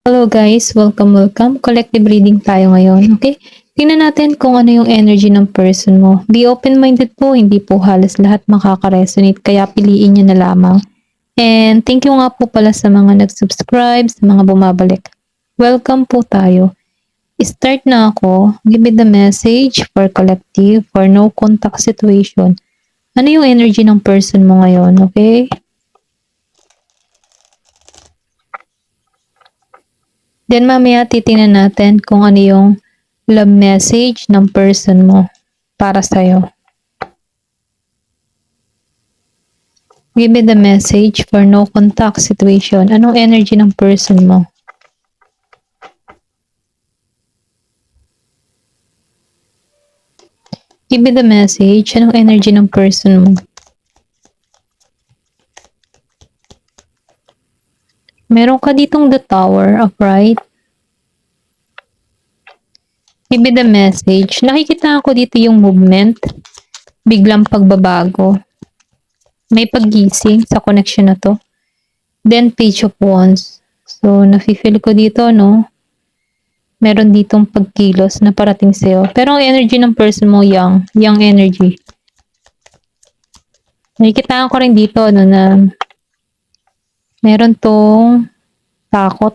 Hello guys, welcome. Collective reading tayo ngayon, okay? Tingnan natin kung ano yung energy ng person mo. Be open-minded po, hindi po halos lahat makaka-resonate, kaya piliin nyo na lamang. And thank you nga po pala sa mga nag-subscribe, sa mga bumabalik. Welcome po tayo. Start na ako. Give me the message for collective, for no contact situation. Ano yung energy ng person mo ngayon, okay? Then mamaya titingnan natin kung ano yung love message ng person mo para sa'yo. Give me the message for no contact situation. Anong energy ng person mo? Give me the message. Anong energy ng person mo? Meron ka ditong the Tower of Right. Give me the message. Nakikita ko dito yung movement. Biglang pagbabago. May paggising sa connection na to. Then Page of Wands. So, nafe-feel ko dito, no? Meron ditong pagkilos na parating sa'yo. Pero ang energy ng person mo, young energy. Nakikita ko rin dito, no, na meron tong takot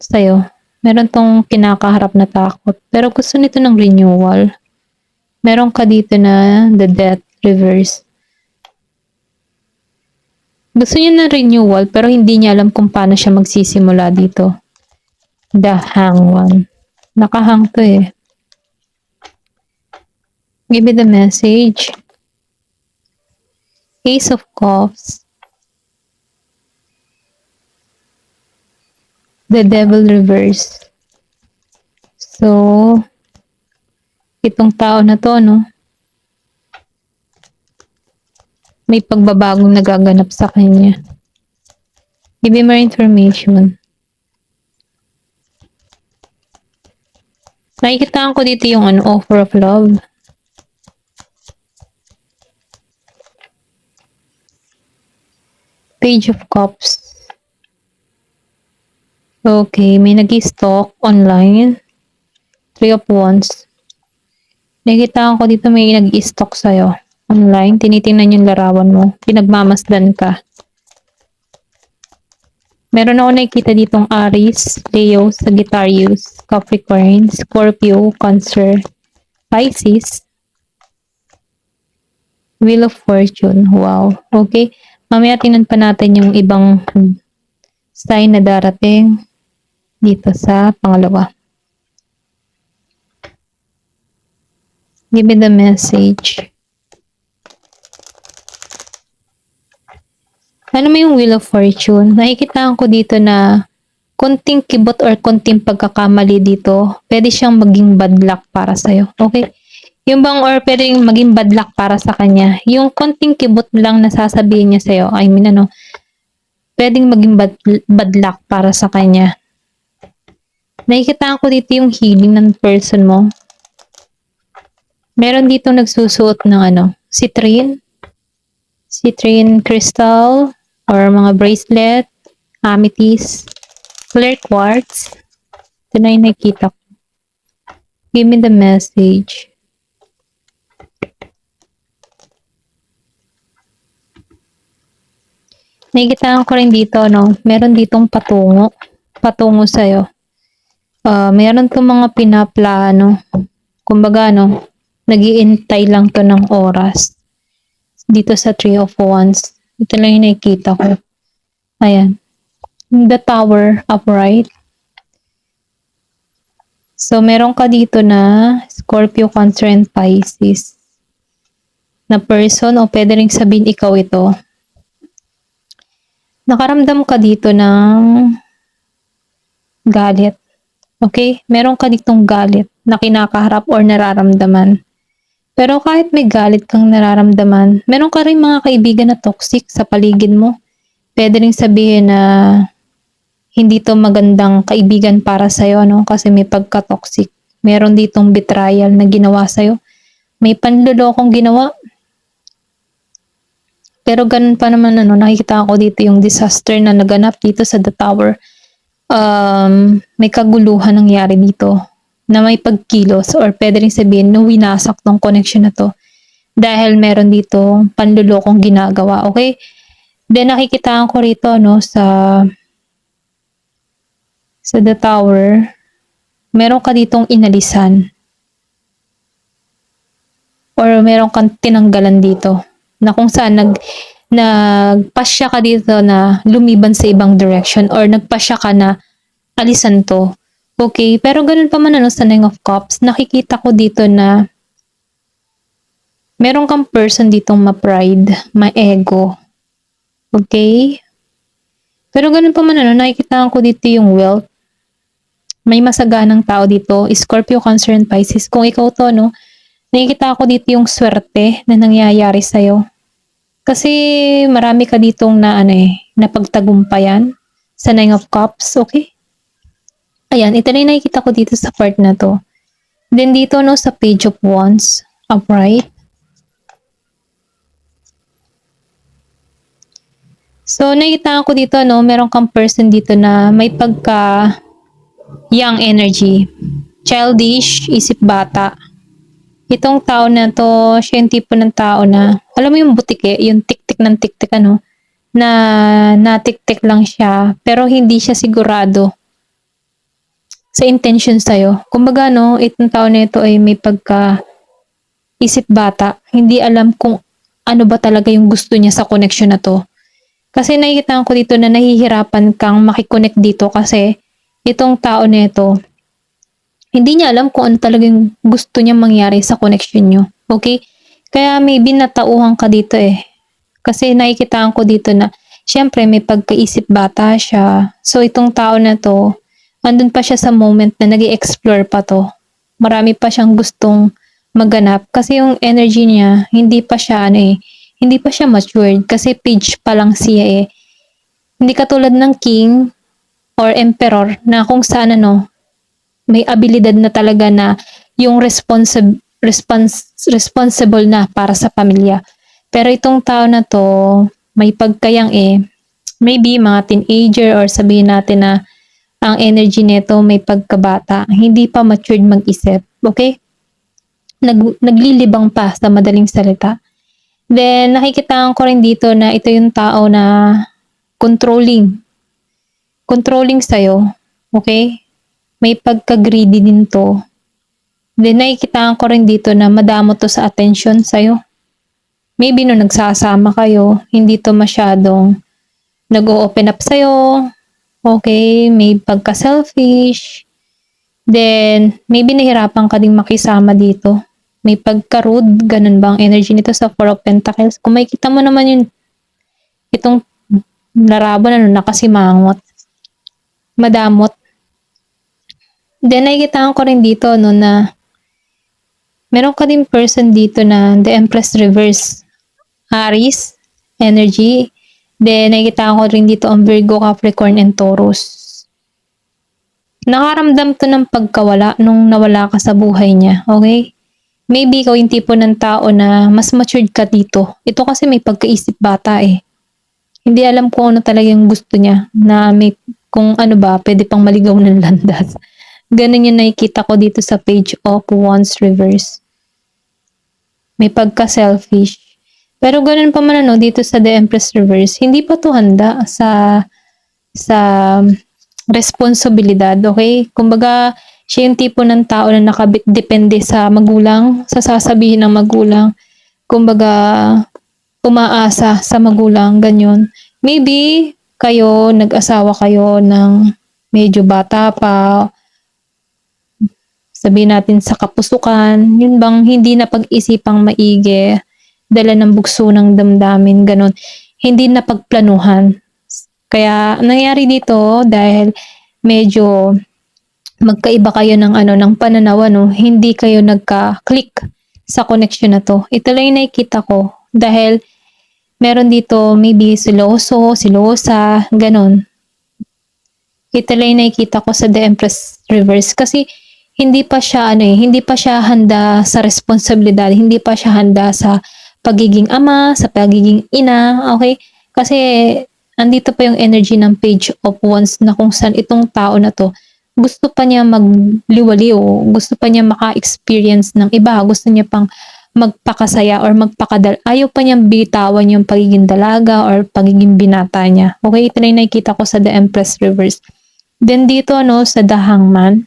sa'yo. Meron tong kinakaharap na takot. Pero gusto nito ng renewal. Meron ka dito na the Death reverse. Gusto niya ng renewal pero hindi niya alam kung paano siya magsisimula dito. The Hanged. Nakahang to eh. Give me the message. Ace of Cups. The Devil reverse. So, itong tao na to, no? May pagbabagong nagaganap sa kanya. Give me more information. Nakikita ko dito yung offer of love. Page of Cups. Okay, may nag-stalk online. Three of Wands. Nakikita ko dito may nag-stalk sa'yo online. Tinitingnan yung larawan mo. Pinagmamasdan ka. Meron ako nakikita ditong Aries, Leo, Sagittarius, Capricorn, Scorpio, Cancer, Pisces, Wheel of Fortune. Wow. Okay. Mamaya tingnan pa natin yung ibang sign na darating dito sa pangalawa. Give me the message. Ano mo yung Wheel of Fortune? Nakikita ko dito na konting kibot or konting pagkakamali dito, pwede siyang maging bad luck para sa'yo. Okay? Yung bang or pwedeng maging bad luck para sa kanya. Yung konting kibot lang na sasabihin niya sa'yo, I mean pwedeng maging bad luck para sa kanya. Nakikita ko dito yung healing ng person mo. Meron dito nagsusuot ng citrine crystal or mga bracelet, amethyst, clear quartz. Ito na yung nakikita ko. Give me the message. Nakikita ko rin dito, no? Meron ditong patungo sa'yo. Meron itong mga pinaplano. Kumbaga, nag-iintay lang to ng oras. Dito sa Three of Wands. Ito lang yung nakikita ko. Ayan. The Tower upright. So, meron ka dito na Scorpio, Cancer, and Pisces na person o pwede rin sabihin ikaw ito. Nakaramdam ka dito ng galit. Okay? Meron ka ditong galit na kinakaharap or nararamdaman. Pero kahit may galit kang nararamdaman, meron ka rin mga kaibigan na toxic sa paligid mo. Pwede rin sabihin na hindi to magandang kaibigan para sa'yo, no? Kasi may pagka-toxic. Meron ditong betrayal na ginawa sa'yo. May panlulokong ginawa. Pero ganun pa naman, nakikita ko dito yung disaster na naganap dito sa The Tower. may kaguluhan nangyari dito na may pagkilos or pwede rin sabihin na winasak tong connection na to dahil meron dito panlulokong ginagawa, okay? Then nakikitaan ko rito no sa the tower, meron ka ditong inalisan or meron kang tinanggalan dito na kung saan nagpasya ka dito na lumiban sa ibang direction or nagpasya ka na alisan to. Okay, pero ganun pa man ano sa Nine of Cups, nakikita ko dito na meron kang person ditong ma-pride, ma-ego. Okay? Pero ganun pa man ano, nakikita ko dito yung wealth. May masaganang tao dito, Scorpio, Cancer, and Pisces. Kung ikaw to, no, nakikita ko dito yung swerte na nangyayari sa'yo. Kasi marami ka ditong napagtagumpayan sa Nine of Cups, okay? Ayan, ito na yung nakikita ko dito sa part na to. Then dito, no, sa Page of Wands, upright. So, nakikita ko dito, no, meron kang person dito na may young energy. Childish, isip bata. Itong tao na to, siya yung tipo ng tao na, alam mo yung butike, yung tik-tik ng tik-tik, ano, na natik-tik lang siya, pero hindi siya sigurado sa intention sa'yo. Kumbaga, no, itong tao na ito ay may isip bata. Hindi alam kung ano ba talaga yung gusto niya sa connection na to. Kasi nakikita ko dito na nahihirapan kang makikonnect dito kasi itong tao na ito, hindi niya alam kung ano talaga yung gusto niya mangyari sa connection nyo. Okay? Kaya maybe natauhan ka dito eh. Kasi nakikita ko dito na, syempre may pagkaisip bata siya. So itong tao na to, andun pa siya sa moment na nag-i-explore pa to. Marami pa siyang gustong maganap. Kasi yung energy niya, hindi pa siya matured. Kasi page pa lang siya eh. Hindi katulad ng king or emperor na kung saan may abilidad na talaga na yung responsible na para sa pamilya. Pero itong tao na to, may pagkayang maybe mga teenager or sabihin natin na ang energy nito may pagkabata, hindi pa matured mag-isip, okay? Naglilibang pa sa madaling salita. Then, nakikita ko rin dito na ito yung tao na controlling sa'yo, okay? May pagka-greedy din to. Then, nakikita ko rin dito na madamo to sa attention sa'yo. Maybe no nagsasama kayo, hindi to masyadong nag-o-open up sa'yo. Okay, may pagka-selfish. Then, maybe nahirapan ka ding makisama dito. May pagka-rude, ganun ba ang energy nito sa Four of Pentacles? Kung makikita mo naman itong laraban nakasimangot. Madamot. Then, nakikita ko rin dito na meron ka din person dito na the Empress Reverse. Aries, energy. Then, nakikita ko rin dito ang Virgo, Capricorn, and Taurus. Nakaramdam to ng pagkawala nung nawala ka sa buhay niya. Okay? Maybe ikaw yung tipo ng tao na mas matured ka dito. Ito kasi may pagkaisip bata eh. Hindi alam kung ano talaga yung gusto niya. Na kung ano ba, pwede pang maligaw ng landas. Ganun yung nakikita ko dito sa Page of Wands Reverse. May pagka-selfish. Pero ganun pa man dito sa The Empress Reverse, hindi pa to handa sa responsibilidad, okay? Kumbaga, siya yung tipo ng tao na depende sa magulang, sa sasabihin ng magulang. Kumbaga, umaasa sa magulang, ganyan. Maybe, nag-asawa kayo ng medyo bata pa, sabihin natin sa kapusukan, yun bang hindi na pag-isipang maigi, dala ng bugso ng damdamin, ganun. Hindi na pagplanuhan. Kaya, nangyari dito, dahil medyo magkaiba kayo ng pananaw, hindi kayo nagka-click sa connection na to. Ito lang yung nakikita ko. Dahil, meron dito, maybe silosa, ganun. Ito lang yung nakikita ko sa The Empress Reverse. Kasi, hindi pa siya handa sa responsibilidad, hindi pa siya handa sa pagiging ama, sa pagiging ina, okay? Kasi andito pa yung energy ng Page of Wands na kung saan itong tao na to, gusto pa niya magliwaliw, gusto pa niya maka-experience ng iba, gusto niya pang magpakasaya or ayaw pa niyang bitawan yung pagiging dalaga or pagiging binata niya. Okay, ito na yung nakikita ko sa The Empress Reverse. Then dito sa The Hangman.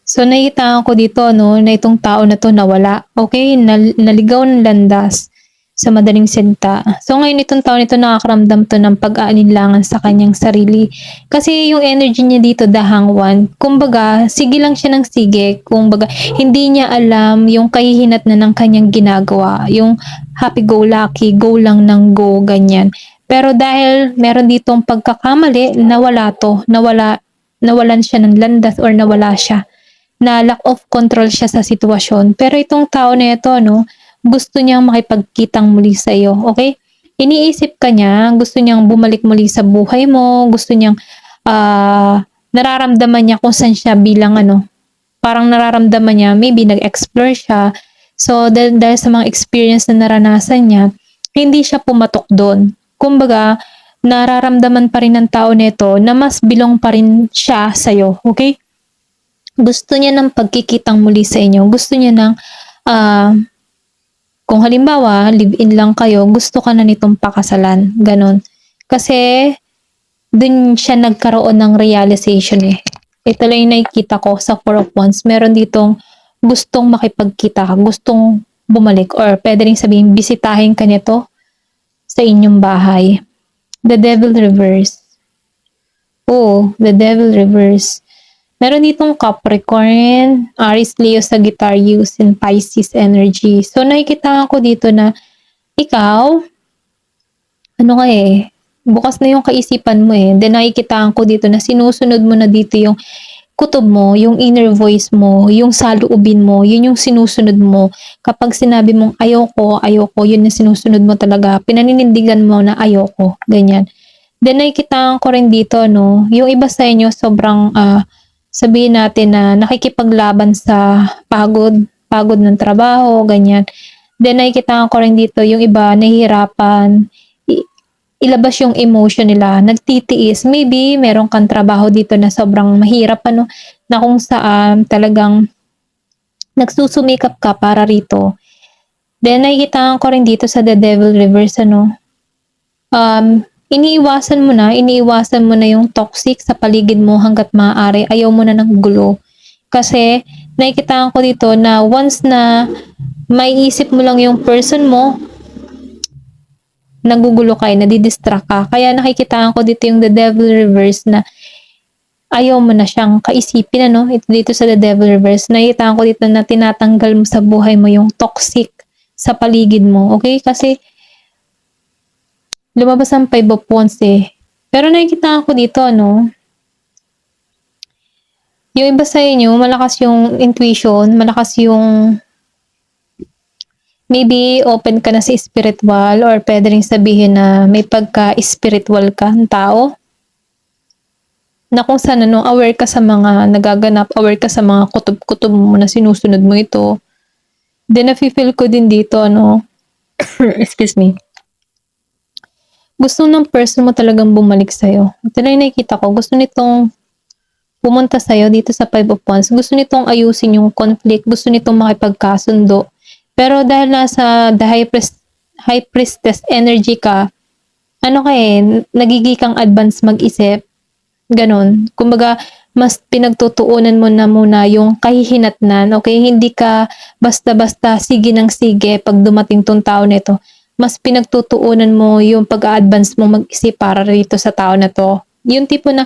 So nakita ko dito na itong tao na to nawala. Okay, naligaw ng landas sa madaling salita. So ngayon itong tao nito nakakaramdam to ng pag-aalinlangan sa kanyang sarili. Kasi yung energy niya dito, the hangwan, kumbaga, sige lang siya ng sige. Kumbaga, hindi niya alam yung kahihinat na ng kanyang ginagawa. Yung happy-go-lucky, go lang ng go, ganyan. Pero dahil meron ditong pagkakamali, nawalan siya ng landas or nawala siya. Na lack of control siya sa sitwasyon. Pero itong tao na ito, gusto niyang makipagkitang muli sa iyo, okay? Iniisip ka niya, gusto niyang bumalik muli sa buhay mo, gusto niyang nararamdaman niya kung saan siya bilang parang nararamdaman niya, maybe nag-explore siya. So, dahil sa mga experience na naranasan niya, hindi siya pumatok doon. Kumbaga, nararamdaman pa rin ng tao nito na mas bilong pa rin siya sa'yo, okay? Gusto niya ng pagkikitang muli sa inyo. Gusto niya ng kung halimbawa, live-in lang kayo, gusto ka na nitong pakasalan. Ganon. Kasi, dun siya nagkaroon ng realization eh. Ito lang yung nakikita ko sa Four of Wands. Meron ditong gustong makipagkita ka, gustong bumalik, or pwede rin sabihin, bisitahin ka nito sa inyong bahay. The Devil Reverse. Oh, the Devil Reverse. Meron ditong Capricorn, Aries, Leo, Sagittarius, and Pisces energy. So, nakikita ko dito na ikaw, bukas na yung kaisipan mo eh. Then, nakikita ko dito na sinusunod mo na dito yung kutob mo, yung inner voice mo, yung saloobin mo, yun yung sinusunod mo. Kapag sinabi mong ayoko, yun yung sinusunod mo talaga. Pinaninindigan mo na ayoko, ganyan. Then, nakikita ko rin dito, yung iba sa inyo sobrang, sabihin natin na nakikipaglaban sa pagod ng trabaho, ganyan. Then nakikita ko rin dito yung iba nahihirapan ilabas yung emotion nila, nagtitiis. Maybe meron kang trabaho dito na sobrang mahirap na kung saan talagang nagsusumikap ka para rito. Then nakikita ko rin dito sa The Devil Reverse iniiwasan mo na yung toxic sa paligid mo hanggat maaari. Ayaw mo na ng gulo. Kasi, nakikita ko dito na once na may isip mo lang yung person mo, nagugulo ka, nadidistract ka. Kaya nakikita ko dito yung The Devil Reverse na ayaw mo na siyang kaisipin, Ito dito sa The Devil Reverse. Nakikita ko dito na tinatanggal mo sa buhay mo yung toxic sa paligid mo. Okay? Kasi, lumabas ang Five of Wands eh. Pero nakikita ko dito, yung iba sa inyo, malakas yung intuition, malakas yung maybe open ka na sa spiritual or pwede rin sabihin na may pagka-spiritual ka ng tao. Na kung saan, aware ka sa mga nagaganap, aware ka sa mga kutob-kutob mo na sinusunod mo ito. Then, nafe-feel ko din dito, excuse me. Gusto ng person mo talagang bumalik sa'yo. Ito na yung nakikita ko. Gusto nitong pumunta sa'yo dito sa Five of Wands. Gusto nitong ayusin yung conflict. Gusto nitong makipagkasundo. Pero dahil nasa the high priestess energy ka, nagiging kang advance mag-isip. Ganon. Kumbaga, mas pinagtutuunan mo na muna yung kahihinatnan. Okay? Hindi ka basta-basta sige ng sige pag dumating tong tao nito. Mas pinagtutuunan mo yung pag-a-advance mo mag-isip para rito sa tao na to. Yung tipo na,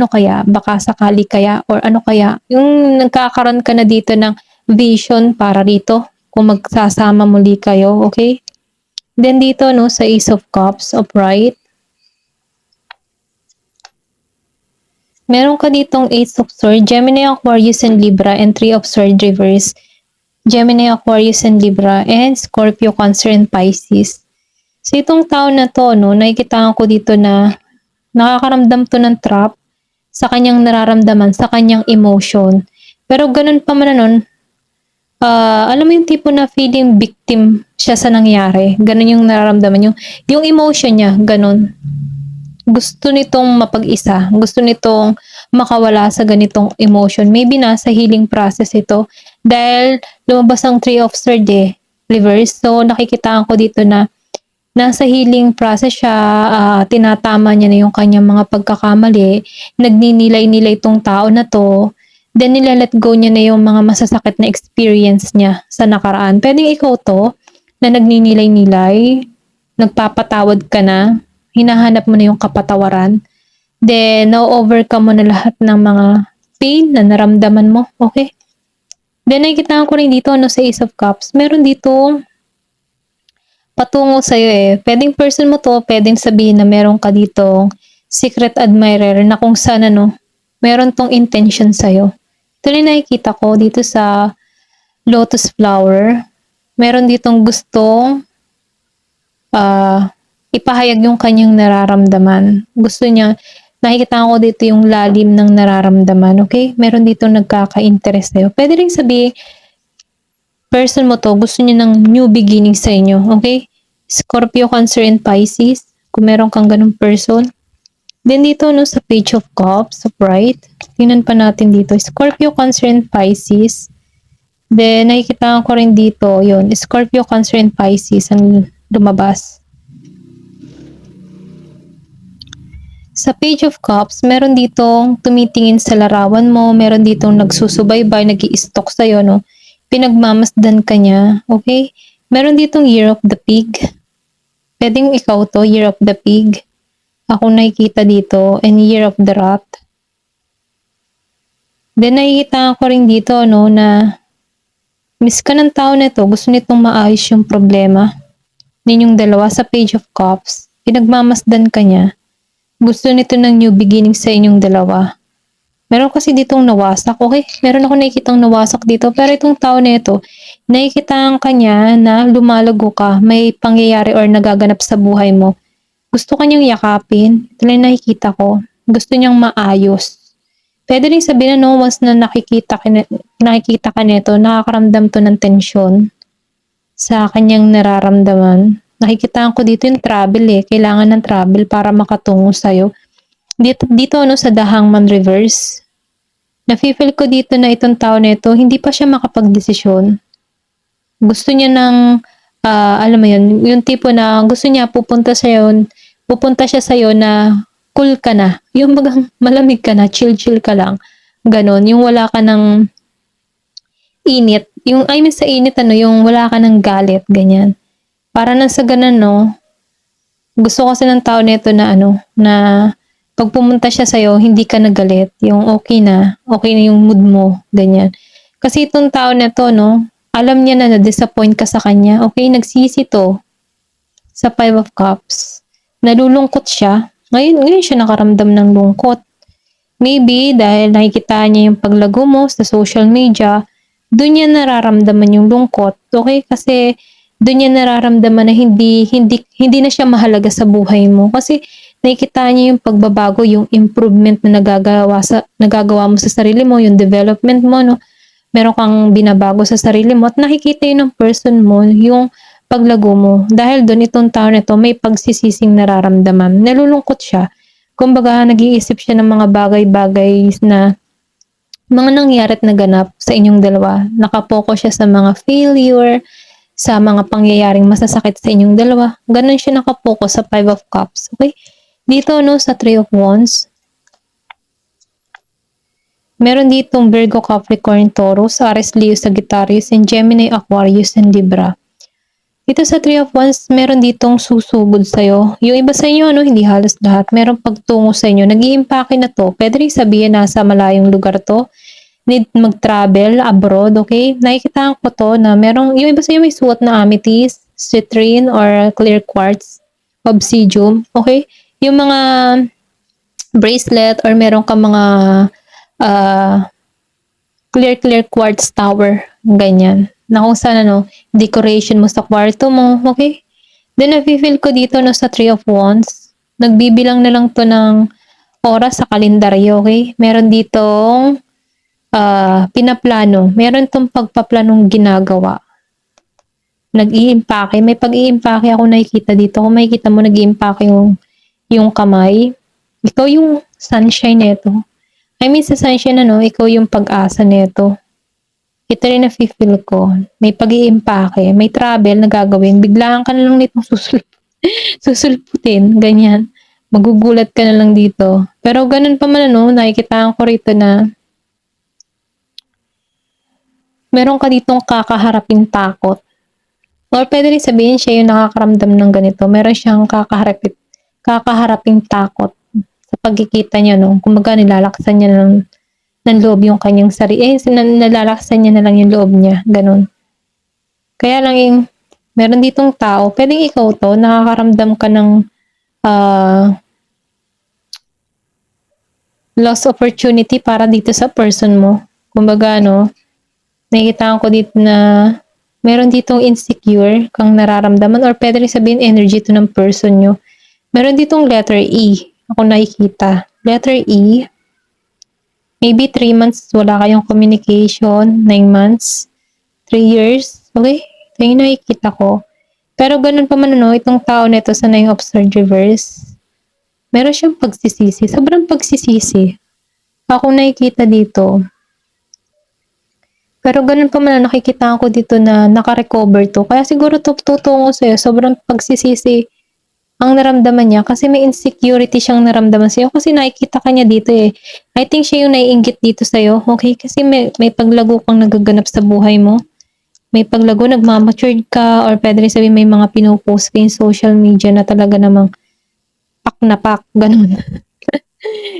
kaya, baka sakali kaya, or kaya, yung nagkakaroon ka na dito ng vision para rito, kung magsasama muli kayo, okay? Then dito, sa Ace of Cups, upright, meron ka ditong Ace of Swords, Gemini, Aquarius, and Libra, and Three of Swords reverse, Gemini, Aquarius, and Libra, and Scorpio, Cancer, and Pisces. So, itong taon na to, nakikita ko dito na nakakaramdam to ng trap sa kanyang nararamdaman, sa kanyang emotion. Pero ganun pa man Alam mo yung tipo na feeling victim siya sa nangyari. Ganun yung nararamdaman. Yung emotion niya, ganun. Gusto nitong mapag-isa. Gusto nitong makawala sa ganitong emotion. Maybe nasa healing process ito. Dahil lumabas ang Three of Swords reverse. So, nakikitaan ko dito na nasa healing process siya, tinatama niya na yung kanyang mga pagkakamali, nagninilay-nilay itong tao na to, then nilalet go niya na yung mga masasakit na experience niya sa nakaraan. Pwedeng ikaw to, na nagninilay-nilay, nagpapatawad ka na, hinahanap mo na yung kapatawaran, then na-overcome mo na lahat ng mga pain na naramdaman mo, okay? Then nakikita ko rin dito no, sa Ace of Cups, meron dito patungo sa'yo Pwedeng person mo to, pwedeng sabihin na meron ka ditong secret admirer na kung saan meron tong intention sa'yo. Ito rin nakikita ko dito sa lotus flower. Meron ditong gustong ipahayag yung kanyang nararamdaman. Gusto niya, nakikita ko dito yung lalim ng nararamdaman, okay? Meron dito nagkaka-interest sa'yo. Pwede rin sabihin, person mo to, gusto niya ng new beginning sa inyo, okay? Scorpio, Cancer, and Pisces, kung meron kang ganung person. Then dito no sa Page of Cups, upright, tingnan pa natin dito, Scorpio, Cancer, and Pisces. Then nakikita ko rin dito, yon Scorpio, Cancer, and Pisces ang lumabas. Sa Page of Cups, meron ditong tumitingin sa larawan mo, meron ditong nagsusubaybay, nag-i-stalk sa'yo, no? Pinagmamasdan ka niya, okay? Meron ditong Year of the Pig. Pwedeng ikaw to, Year of the Pig. Ako nakikita dito, and Year of the Rat. Then nakikita ko rin dito, no, na miss ka ng tao na to, gusto nitong maayos yung problema ninyong dalawa sa Page of Cups. Pinagmamasdan ka niya. Gusto nito ng new beginning sa inyong dalawa. Meron kasi ditong nawasak, okay? Meron ako nakikitang nawasak dito, pero itong tao na ito, nakikitaan ka niya na lumalago ka, may pangyayari or nagaganap sa buhay mo. Gusto kanyang yakapin, ito lang nakikita ko. Gusto niyang maayos. Pwede rin sabihin na once na nakikita ka nito, nakakaramdam to ng tensyon sa kanyang nararamdaman. Nakikitaan ko dito yung travel kailangan ng travel para makatungo sa'yo. Dito sa The Hangman Reverse, nafe-feel ko dito na itong tao na ito, hindi pa siya makapag-desisyon. Gusto niya ng, alam mo yun, yung tipo na gusto niya pupunta siya sa'yo na cool ka na. Yung bagang malamig ka na, chill-chill ka lang. Ganon, yung wala ka ng init. Yung, I mean sa init, yung wala ka ng galit, ganyan. Para na sa ganon, no, gusto kasi ng tao nito na na pag pumunta siya sa'yo, hindi ka nagalit. Yung okay na yung mood mo, ganyan. Kasi itong tao na to, no, alam niya na na-disappoint ka sa kanya. Okay, nagsisi to sa Five of Cups. Nalulungkot siya. Ngayon siya nakaramdam ng lungkot. Maybe dahil nakikita niya yung paglago mo sa social media, doon niya nararamdaman yung lungkot. Okay, kasi doon niya nararamdaman na hindi na siya mahalaga sa buhay mo. Kasi nakikita niya yung pagbabago, yung improvement na nagagawa mo sa sarili mo, yung development mo, no? Meron kang binabago sa sarili mo at nakikita yun ng person mo, yung paglago mo. Dahil doon itong tao na ito, may pagsisising nararamdaman. Nalulungkot siya. Kumbaga, nag-iisip siya ng mga bagay-bagay na mga nangyari at naganap sa inyong dalawa. Nakapokus siya sa mga failure, sa mga pangyayaring masasakit sa inyong dalawa. Ganon siya nakapokus sa Five of Cups. Okay? Dito, no, sa Three of Wands, meron ditong Virgo, Capricorn, Taurus, Aries, Leo, Sagittarius, and Gemini, Aquarius, and Libra. Dito sa Three of Wands, meron ditong susugod sa'yo. Yung iba sa inyo, hindi halos lahat. Meron pagtungo sa inyo. Nag-iimpake na to. Pwede rin sabihin nasa malayong lugar to. Need mag-travel abroad, okay? Nakikita ko to na merong, yung iba sa inyo may suot na amethyst, citrine, or clear quartz, obsidian, okay? Yung mga bracelet or meron ka mga clear quartz tower, ganyan. Na kung saan decoration mo sa kwarto mo, okay? Then nafe-feel ko dito sa Three of Wands, nagbibilang na lang to ng oras sa kalendaryo, okay? Meron ditong pinaplano. Meron 'tong pagpaplanong ginagawa. Nag-iimpake, may pag-iimpake ako nakikita dito. Kung makikita mo nag-iimpake yung kamay. Ikaw yung sunshine nito. I mean sa sunshine ano, ikaw yung pag-asa nito. Ito rin nafi-feel ko. May pag-iimpake, may travel na gagawin. Biglaan ka na lang nitong susulputin, ganyan. Magugulat ka na lang dito. Pero ganun pa man ano, nakikitaan ko rito na meron ka ditong kakaharaping takot. Or pwede rin sabihin siya yung nakakaramdam ng ganito. Meron siyang kakaharaping takot sa pagkikita niya, no? Kumbaga nilalakasan niya ng loob yung kanyang sarili. Nalalakasan niya na lang yung loob niya. Ganun. Kaya lang yung meron ditong tao, pwedeng ikaw to, nakakaramdam ka ng lost opportunity para dito sa person mo. Kumbaga, no, nakikita ko dito na meron ditong insecure kang nararamdaman or pwede rin sabihin energy to ng person nyo. Meron ditong letter E. Ako nakikita. Letter E. Maybe 3 months wala kayong communication. 9 months. 3 years. Okay? Ito yung nakikita ko. Pero ganun pa man ano, itong tao na ito sa 9 of Swords reverse. Meron siyang pagsisisi. Sobrang pagsisisi. Ako nakikita dito. Pero ganun pa man, nakikita ko dito na naka-recover to. Kaya siguro tutungo sa'yo, sobrang pagsisisi ang naramdaman niya kasi may insecurity siyang naramdaman sa'yo kasi nakikita ka niya dito eh. I think siya yung naiinggit dito sa'yo, okay? Kasi may paglago kang nagaganap sa buhay mo. May paglago, nagmamatured ka or pwede rin sabihin may mga pinupost ka yung social media na talaga namang pak na pak, ganun.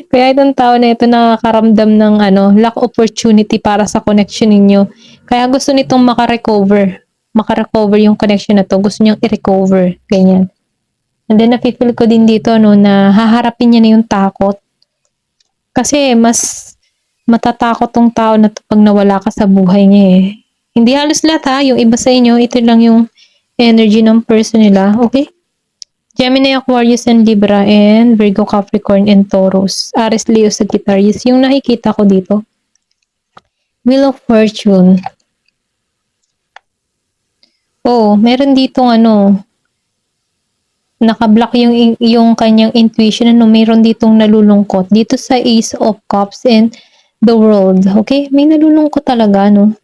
Kaya itong tao na ito nakakaramdam ng lack opportunity para sa connection ninyo. Kaya gusto nitong makarecover yung connection na to. Gusto niyang i-recover. Ganyan. And then nafe-feel ko din dito na haharapin niya na yung takot. Kasi mas matatakot tong tao na to pag nawala ka sa buhay niya eh. Hindi halos lahat ha. Yung iba sa inyo, ito lang yung energy ng person nila. Okay? Gemini, Aquarius, and Libra, and Virgo, Capricorn, and Taurus. Aries, Leo, Sagittarius. Yung nakikita ko dito. Wheel of Fortune. Oh, meron ditong nakablock yung kanyang intuition. Meron ditong nalulungkot. Dito sa Ace of Cups and the World. Okay? May nalulungkot talaga, no?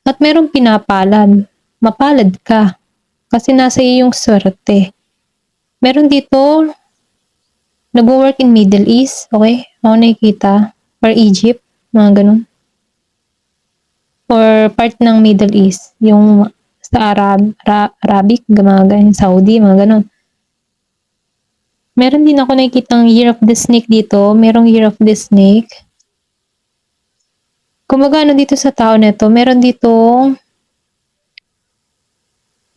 At meron pinapalad. Mapalad ka. Kasi nasa iyo yung swerte. Meron dito, nag-work in Middle East, okay? Ako nakikita. Or Egypt, mga ganun. Or part ng Middle East. Yung sa Arabic, mga ganun, Saudi, mga ganun. Meron din ako nakikitang Year of the Snake dito. Merong Year of the Snake. Kumbaga dito sa tao na ito, meron dito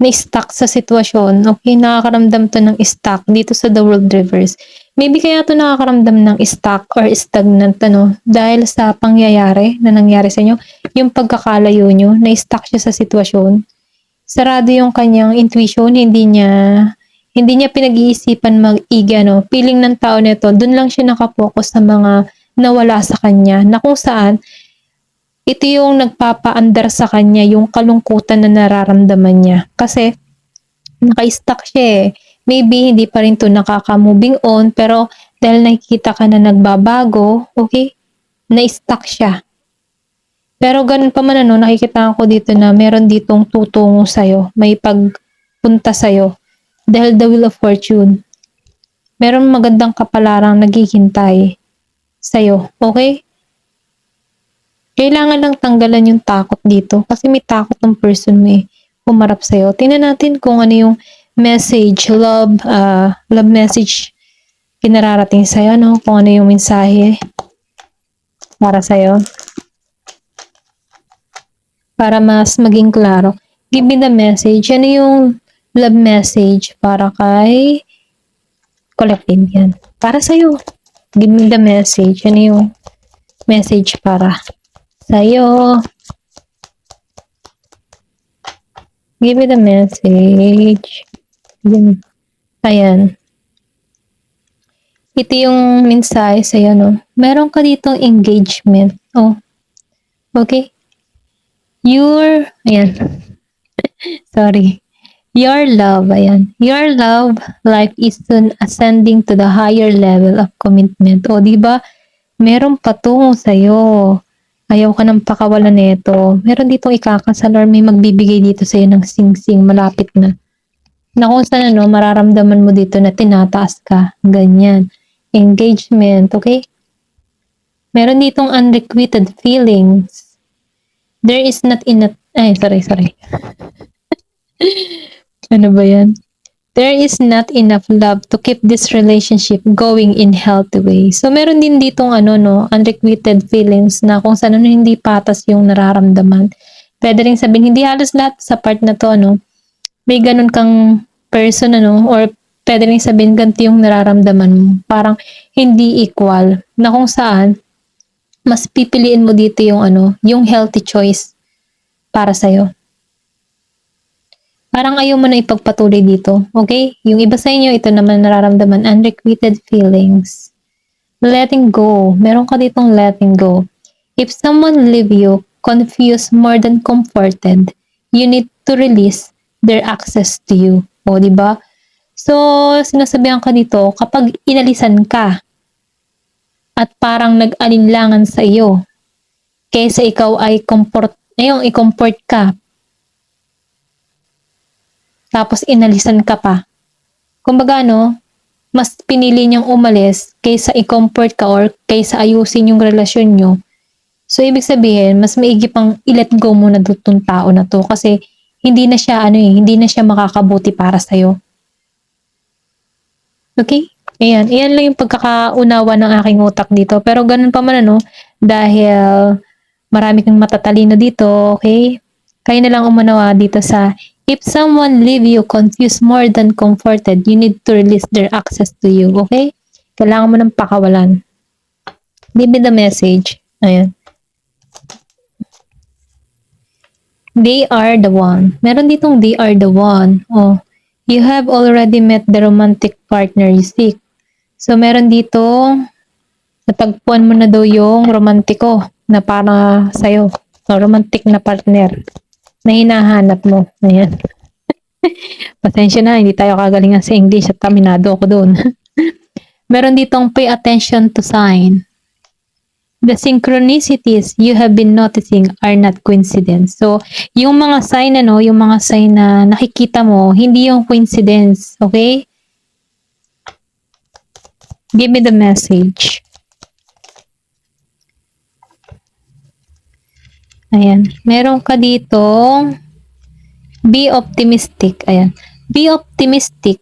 na-stuck sa sitwasyon. Okay, nakakaramdam to ng stuck dito sa The World Reverse. Maybe kaya to nakakaramdam ng stuck or stagnant dahil sa pangyayari na nangyari sa inyo, yung pagkakalayo nyo, na-stuck siya sa sitwasyon. Sarado yung kanyang intuition, hindi niya pinag-iisipan mag-iga, Feeling ng tao nito, dun lang siya nakapokus sa mga nawala sa kanya, na kung saan ito yung nagpapaandar sa kanya yung kalungkutan na nararamdaman niya. Kasi, naka-stuck siya eh. Maybe, hindi pa rin to nakaka-moving on, pero dahil nakikita ka na nagbabago, okay, na-stuck siya. Pero ganun pa man nakikita ko dito na meron ditong tutungo sa'yo. May pagpunta sa'yo. Dahil the Wheel of Fortune. Meron magandang kapalarang naghihintay sa'yo. Okay? Kailangan lang tanggalan yung takot dito kasi may takot ng person may humarap sa'yo. Tingnan natin kung ano yung message, love message pinararating sa'yo, kung ano yung mensahe para sa'yo. Para mas maging klaro. Give me the message. Ano yung love message para kay collective yan? Para sa'yo. Give me the message. Ano yung message para sa'yo? Give me the message. Ayan. Ito yung mensahe sa'yo, Meron ka ditong engagement. Oh. Okay? Ayan, sorry. Your love, ayan. Your love life is soon ascending to the higher level of commitment. O, di ba? Meron patungo sa'yo. Ayaw ka ng pakawalan nito. Meron ditong ikakasal or may magbibigay dito sa'yo ng sing-sing malapit na. Na kung saan ano, mararamdaman mo dito na tinataas ka. Ganyan. Engagement, okay? Meron ditong unrequited feelings. There is not enough, sorry. Ano ba yan? There is not enough love to keep this relationship going in healthy way. So, meron din ditong unrequited feelings na kung saan hindi patas yung nararamdaman. Pwede rin sabihin, hindi halos lahat sa part na to, may ganun kang person, or pwede rin sabihin, ganito yung nararamdaman mo. Parang hindi equal. Na kung saan, mas pipiliin mo dito yung healthy choice para sa'yo. Parang ayaw mo na ipagpatuloy dito. Okay? Yung iba sa inyo, ito naman nararamdaman, unrequited feelings. Letting go. Meron ka ditong letting go. If someone leave you confused more than comforted, you need to release their access to you. O, diba? So, sinasabihan ka dito, kapag inalisan ka at parang nag-alinlangan sa iyo, kaysa ikaw ay i-comfort ka, tapos inalisan ka pa. Kumbaga mas pinili niyang umalis kaysa i-comfort ka or kaysa ayusin yung relasyon nyo. So, ibig sabihin, mas maigi pang i-let go mo na dutong tao na to kasi hindi na siya makakabuti para sa'yo. Okay? Ayan lang yung pagkakaunawa ng aking utak dito. Pero ganun pa man dahil marami kang matatalino dito, okay? Kayo na lang umunawa dito sa if someone leave you confused more than comforted, you need to release their access to you, okay? Kailangan mo ng pakawalan. Give me the message. Ayan. They are the one. Meron ditong they are the one. Oh, you have already met the romantic partner you seek. So, meron dito, natagpuan mo na daw yung romantiko na para sa'yo. So, romantic na partner na hinahanap mo. Ayan. Pasensya na, hindi tayo kagalingan sa English at taminado ako doon. Meron ditong pay attention to sign. The synchronicities you have been noticing are not coincidence. So, yung mga sign na nakikita mo, hindi yung coincidence. Okay? Give me the message. Ayan. Meron ka dito. Be optimistic. Ayan. Be optimistic.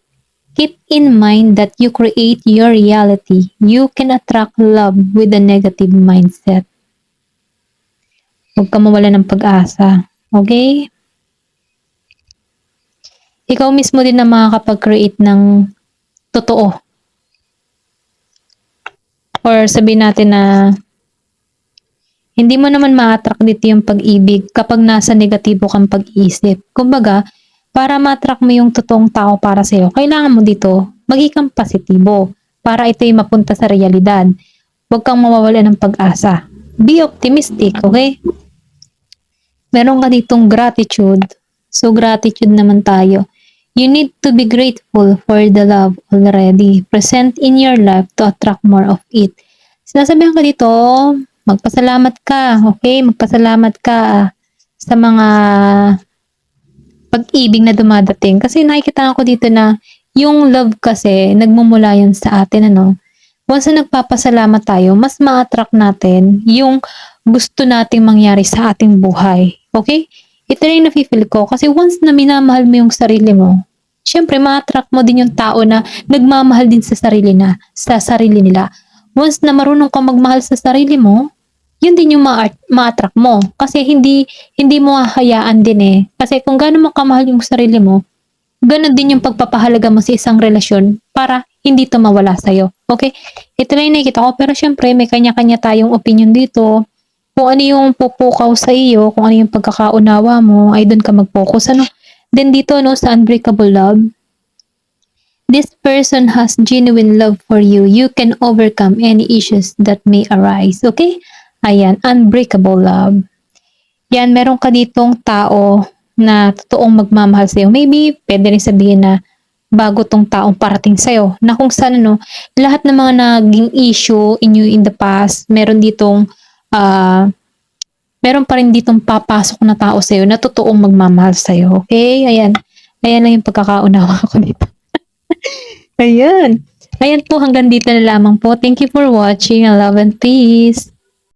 Keep in mind that you create your reality. You can attract love with a negative mindset. Huwag ka mawala ng pag-asa. Okay? Ikaw mismo din na makakapag-create ng totoo. Or sabihin natin na hindi mo naman ma-attract dito yung pag-ibig kapag nasa negatibo kang pag-iisip. Kumbaga, para ma-attract mo yung totoong tao para sa'yo, kailangan mo dito maging kang positibo para ito'y mapunta sa realidad. Huwag kang mawawala ng pag-asa. Be optimistic, okay? Meron ka ditong gratitude. So, gratitude naman tayo. You need to be grateful for the love already present in your life to attract more of it. Sinasabihan ka dito, magpasalamat ka, okay? Magpasalamat ka sa mga pag-ibig na dumadating. Kasi nakikita ko dito na yung love kasi nagmumula yan sa atin, Once na nagpapasalamat tayo, mas ma-attract natin yung gusto nating mangyari sa ating buhay. Okay? Ito rin nafe-feel ko kasi once na minamahal mo yung sarili mo, syempre ma-attract mo din yung tao na nagmamahal din sa sarili nila. Once na marunong ka magmahal sa sarili mo, yun din yung ma-attract mo. Kasi hindi mo hahayaan din Kasi kung gaano mo kamahal yung sarili mo, ganun din yung pagpapahalaga mo sa isang relasyon para hindi to mawala sa'yo. Okay? Ito lang yung nakikita ko. Pero syempre, may kanya-kanya tayong opinion dito. Kung ano yung pupukaw sa iyo, kung ano yung pagkakaunawa mo, ay doon ka mag-focus. Then dito, sa unbreakable love, this person has genuine love for you. You can overcome any issues that may arise. Okay? Ayan, unbreakable love. Yan, meron ka ditong tao na totoong magmamahal sa'yo. Maybe, pwede rin sabihin na bago tong taong parating sa'yo. Na kung saan, lahat ng mga naging issue in the past, ah, meron pa rin ditong papasok na tao sa'yo na totoong magmamahal sa'yo. Okay? Ayan. Ayan lang yung pagkakaunawa ko dito. Ayan. Ayan po, hanggang dito na lamang po. Thank you for watching. Love and peace.